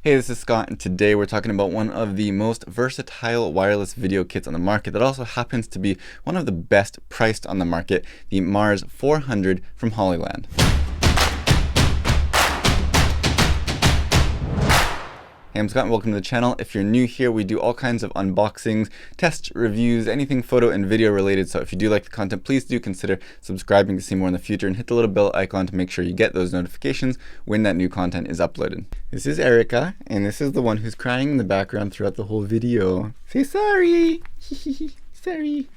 Hey, this is Scott, and today we're talking about one of the most versatile wireless video kits on the market that also happens to be one of the best priced on the market, the Mars 400 from Hollyland. Hey, I'm Scott and welcome to the channel. If you're new here, we do all kinds of unboxings, tests, reviews, anything photo and video related. So if you do like the content, please do consider subscribing to see more in the future and hit the little bell icon to make sure you get those notifications when that new content is uploaded. This is Erica, and this is the one who's crying in the background throughout the whole video. Say sorry. Sorry.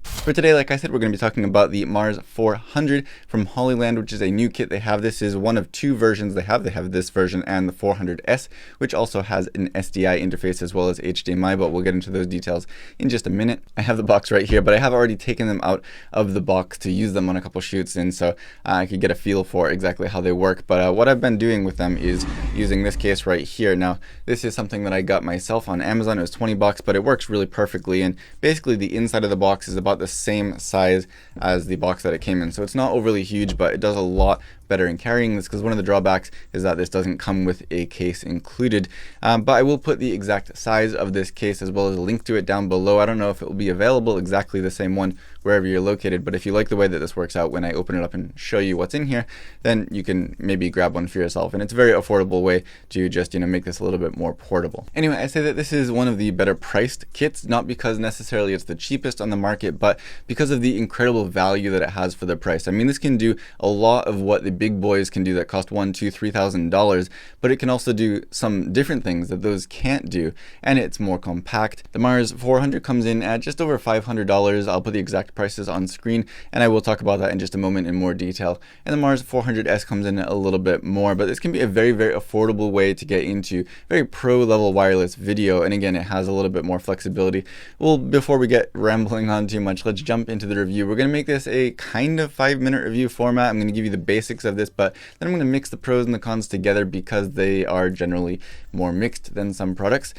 For today, like I said, we're going to be talking about the Mars 400 from Hollyland, which is a new kit they have. This is one of two versions they have. They have this version and the 400S, which also has an SDI interface as well as HDMI, but we'll get into those details in just a minute. I have the box right here, but I have already taken them out of the box to use them on a couple shoots, and so I could get a feel for exactly how they work. But what I've been doing with them is using this case right here. Now, this is something that I got myself on Amazon. It was 20 bucks, but it works really perfectly, and basically the inside of the box is about the same size as the box that it came in. So it's not overly huge, but it does a lot better in carrying this, because one of the drawbacks is that this doesn't come with a case included. But I will put the exact size of this case as well as a link to it down below. I don't know if it will be available exactly the same one wherever you're located, but if you like the way that this works out when I open it up and show you what's in here, then you can maybe grab one for yourself. And it's a very affordable way to just, make this a little bit more portable. Anyway, I say that this is one of the better priced kits, not because necessarily it's the cheapest on the market, but because of the incredible value that it has for the price. I mean, this can do a lot of what the big boys can do that cost $1,000, $2,000, $3,000, but it can also do some different things that those can't do, and it's more compact. The Mars 400 comes in at just over $500. I'll put the exact prices on screen, and I will talk about that in just a moment in more detail. And the Mars 400S comes in a little bit more, but this can be a very, very affordable way to get into very pro level wireless video. And again, it has a little bit more flexibility. Well, before we get rambling on too much, let's jump into the review. We're going to make this a kind of 5-minute review format. I'm going to give you the basics of this, but then I'm going to mix the pros and the cons together because they are generally more mixed than some products.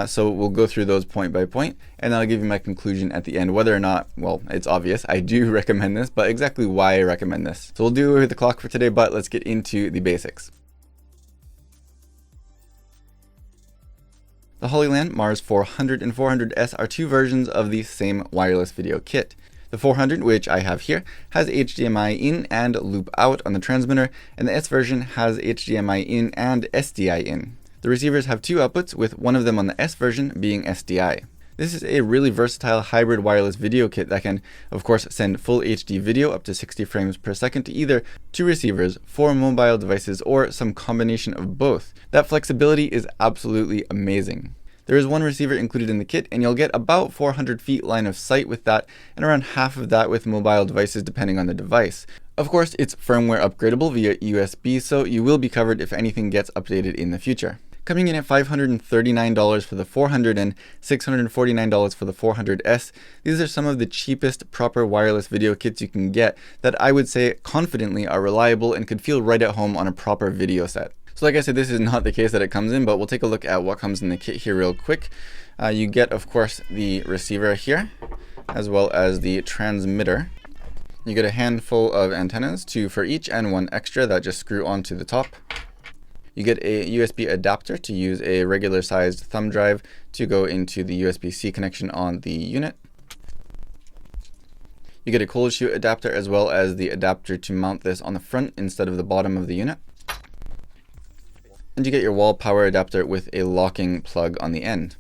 So we'll go through those point by point, and then I'll give you my conclusion at the end, whether or not, well, it's obvious I do recommend this, but exactly why I recommend this. So we'll do away with the clock for today, but let's get into the basics. The Hollyland Mars 400 and 400S are two versions of the same wireless video kit. The 400, which I have here, has HDMI in and loop out on the transmitter, and the S version has HDMI in and SDI in. The receivers have two outputs, with one of them on the S version being SDI. This is a really versatile hybrid wireless video kit that can, of course, send full HD video up to 60 frames per second to either two receivers, 4 mobile devices, or some combination of both. That flexibility is absolutely amazing. There is one receiver included in the kit, and you'll get about 400 feet line of sight with that, and around half of that with mobile devices depending on the device. Of course, it's firmware upgradable via USB, so you will be covered if anything gets updated in the future. Coming in at $539 for the 400 and $649 for the 400S, these are some of the cheapest proper wireless video kits you can get that I would say confidently are reliable and could feel right at home on a proper video set. So like I said, this is not the case that it comes in, but we'll take a look at what comes in the kit here real quick. You get, of course, the receiver here, as well as the transmitter. You get a handful of antennas, 2 for each and 1 extra that just screw onto the top. You get a USB adapter to use a regular sized thumb drive to go into the USB-C connection on the unit. You get a cold shoe adapter as well as the adapter to mount this on the front instead of the bottom of the unit. And you get your wall power adapter with a locking plug on the end.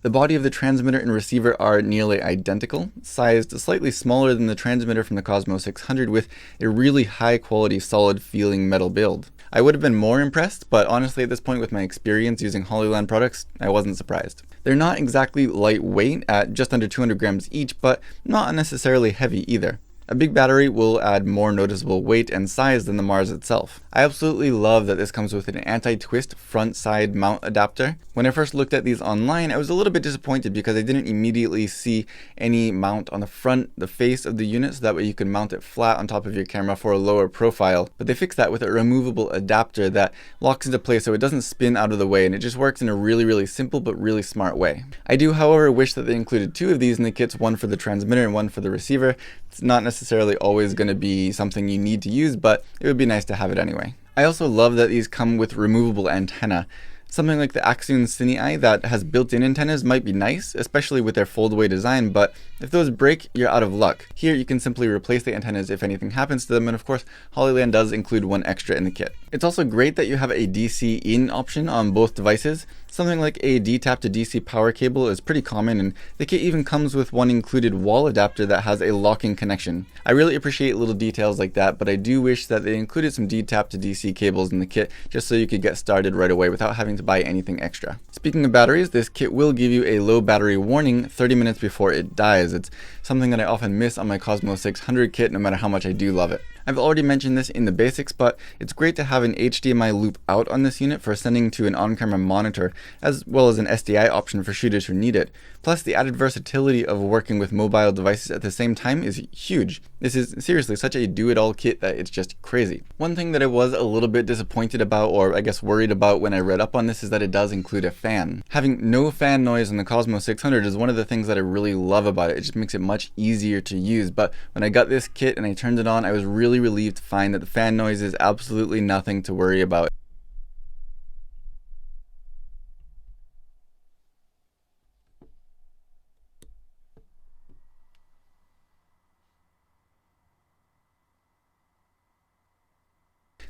The body of the transmitter and receiver are nearly identical, sized slightly smaller than the transmitter from the Cosmo 600 with a really high quality solid feeling metal build. I would have been more impressed, but honestly at this point with my experience using Hollyland products, I wasn't surprised. They're not exactly lightweight at just under 200 grams each, but not necessarily heavy either. A big battery will add more noticeable weight and size than the Mars itself. I absolutely love that this comes with an anti-twist front side mount adapter. When I first looked at these online, I was a little bit disappointed because I didn't immediately see any mount on the front, the face of the unit, so that way you can mount it flat on top of your camera for a lower profile. But they fixed that with a removable adapter that locks into place so it doesn't spin out of the way, and it just works in a really, really simple but really smart way. I do, however, wish that they included 2 of these in the kits, one for the transmitter and one for the receiver. It's not necessarily always going to be something you need to use, but it would be nice to have it anyway. I also love that these come with removable antenna. Something like the Axion Cine that has built-in antennas might be nice, especially with their fold-away design, but if those break, you're out of luck. Here, you can simply replace the antennas if anything happens to them, and of course, Hollyland does include one extra in the kit. It's also great that you have a DC in option on both devices. Something like a D-tap to DC power cable is pretty common, and the kit even comes with one included wall adapter that has a locking connection. I really appreciate little details like that, but I do wish that they included some D-tap to DC cables in the kit just so you could get started right away without having to buy anything extra. Speaking of batteries, this kit will give you a low battery warning 30 minutes before it dies. It's something that I often miss on my Cosmo 600 kit no matter how much I do love it. I've already mentioned this in the basics, but it's great to have an HDMI loop out on this unit for sending to an on-camera monitor, as well as an SDI option for shooters who need it. Plus, the added versatility of working with mobile devices at the same time is huge. This is seriously such a do-it-all kit that it's just crazy. One thing that I was a little bit disappointed about, or I guess worried about when I read up on this, is that it does include a fan. Having no fan noise in the Cosmo 600 is one of the things that I really love about it. It just makes it much easier to use, but when I got this kit and I turned it on, I was really relieved to find that the fan noise is absolutely nothing to worry about.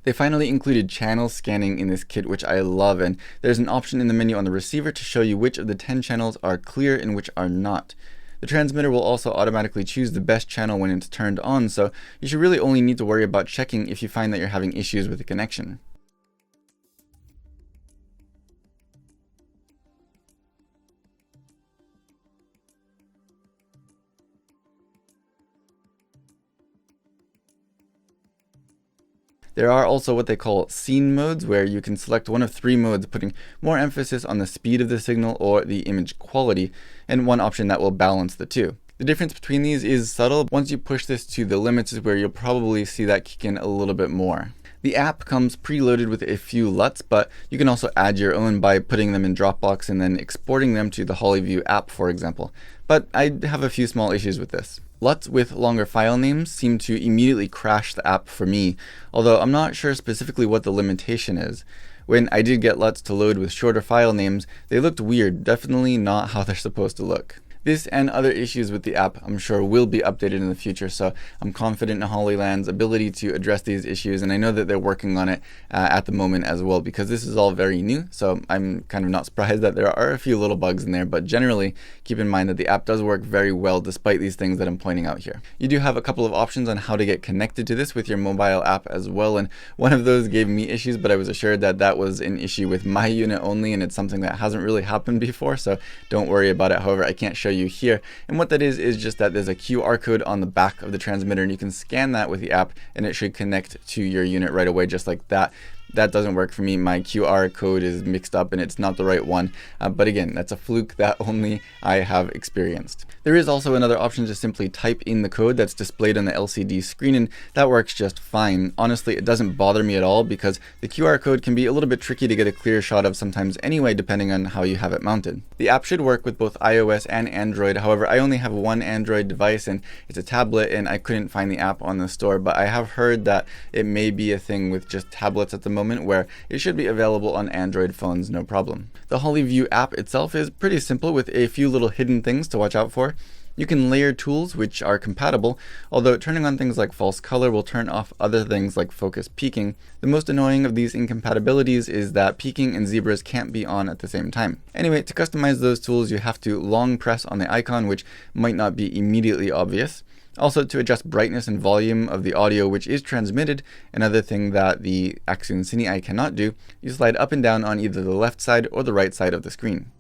They finally included channel scanning in this kit, which I love, and there's an option in the menu on the receiver to show you which of the 10 channels are clear and which are not. The transmitter will also automatically choose the best channel when it's turned on, so you should really only need to worry about checking if you find that you're having issues with the connection. There are also what they call scene modes, where you can select one of 3 modes, putting more emphasis on the speed of the signal or the image quality, and one option that will balance the two. The difference between these is subtle. Once you push this to the limits is where you'll probably see that kick in a little bit more. The app comes preloaded with a few LUTs, but you can also add your own by putting them in Dropbox and then exporting them to the Hollyview app, for example. But I have a few small issues with this. LUTs with longer file names seem to immediately crash the app for me, although I'm not sure specifically what the limitation is. When I did get LUTs to load with shorter file names, they looked weird, definitely not how they're supposed to look. This and other issues with the app I'm sure will be updated in the future, so I'm confident in Hollyland's ability to address these issues, and I know that they're working on it at the moment as well, because this is all very new, so I'm kind of not surprised that there are a few little bugs in there, but generally keep in mind that the app does work very well despite these things that I'm pointing out here. You do have a couple of options on how to get connected to this with your mobile app as well, and one of those gave me issues, but I was assured that that was an issue with my unit only, and it's something that hasn't really happened before, so don't worry about it. However, I can't show you here, and what that is just that there's a QR code on the back of the transmitter, and you can scan that with the app and it should connect to your unit right away, just like that. That doesn't work for me. My QR code is mixed up and it's not the right one, but again, that's a fluke that only I have experienced. There is also another option to simply type in the code that's displayed on the LCD screen, and that works just fine. Honestly, it doesn't bother me at all because the QR code can be a little bit tricky to get a clear shot of sometimes anyway, depending on how you have it mounted. The app should work with both iOS and Android. However, I only have one Android device and it's a tablet, and I couldn't find the app on the store, but I have heard that it may be a thing with just tablets at the moment, where it should be available on Android phones no problem. The Hollyview app itself is pretty simple with a few little hidden things to watch out for. You can layer tools which are compatible, although turning on things like false color will turn off other things like focus peaking. The most annoying of these incompatibilities is that peaking and zebras can't be on at the same time. Anyway, to customize those tools you have to long press on the icon, which might not be immediately obvious. Also, to adjust brightness and volume of the audio which is transmitted, another thing that the Axion Cine cannot do, you slide up and down on either the left side or the right side of the screen.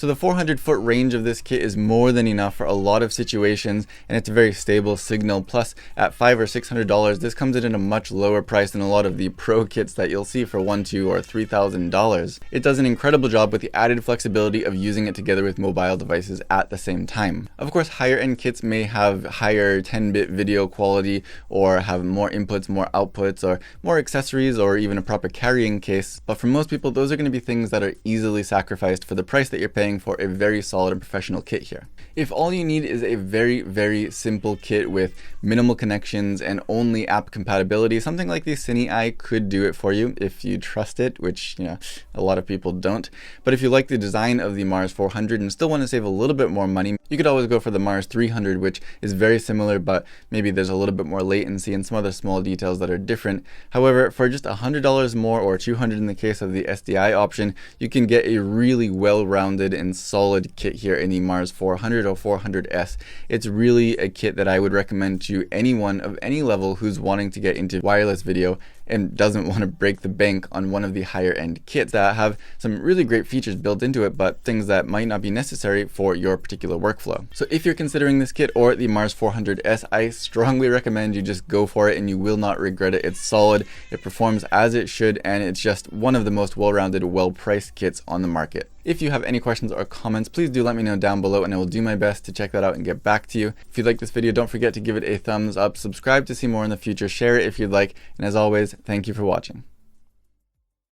So the 400-foot range of this kit is more than enough for a lot of situations, and it's a very stable signal. Plus, at $500 or $600, this comes in at a much lower price than a lot of the pro kits that you'll see for $1,000, $2,000, or $3,000. It does an incredible job with the added flexibility of using it together with mobile devices at the same time. Of course, higher end kits may have higher 10-bit video quality, or have more inputs, more outputs, or more accessories, or even a proper carrying case. But for most people, those are going to be things that are easily sacrificed for the price that you're paying for a very solid and professional kit here. If all you need is a very, very simple kit with minimal connections and only app compatibility, something like the Cine could do it for you if you trust it, which, you know, a lot of people don't. But if you like the design of the Mars 400 and still want to save a little bit more money, you could always go for the Mars 300, which is very similar, but maybe there's a little bit more latency and some other small details that are different. However, for just $100 more, or $200 in the case of the SDI option, you can get a really well-rounded and solid kit here in the Mars 400 or 400S. It's really a kit that I would recommend to anyone of any level who's wanting to get into wireless video and doesn't want to break the bank on one of the higher end kits that have some really great features built into it, but things that might not be necessary for your particular workflow. So if you're considering this kit or the Mars 400S, I strongly recommend you just go for it, and you will not regret it. It's solid, it performs as it should, and it's just one of the most well-rounded, well-priced kits on the market. If you have any questions or comments, please do let me know down below, and I will do my best to check that out and get back to you. If you like this video, don't forget to give it a thumbs up, subscribe to see more in the future, share it if you'd like, and as always, thank you for watching.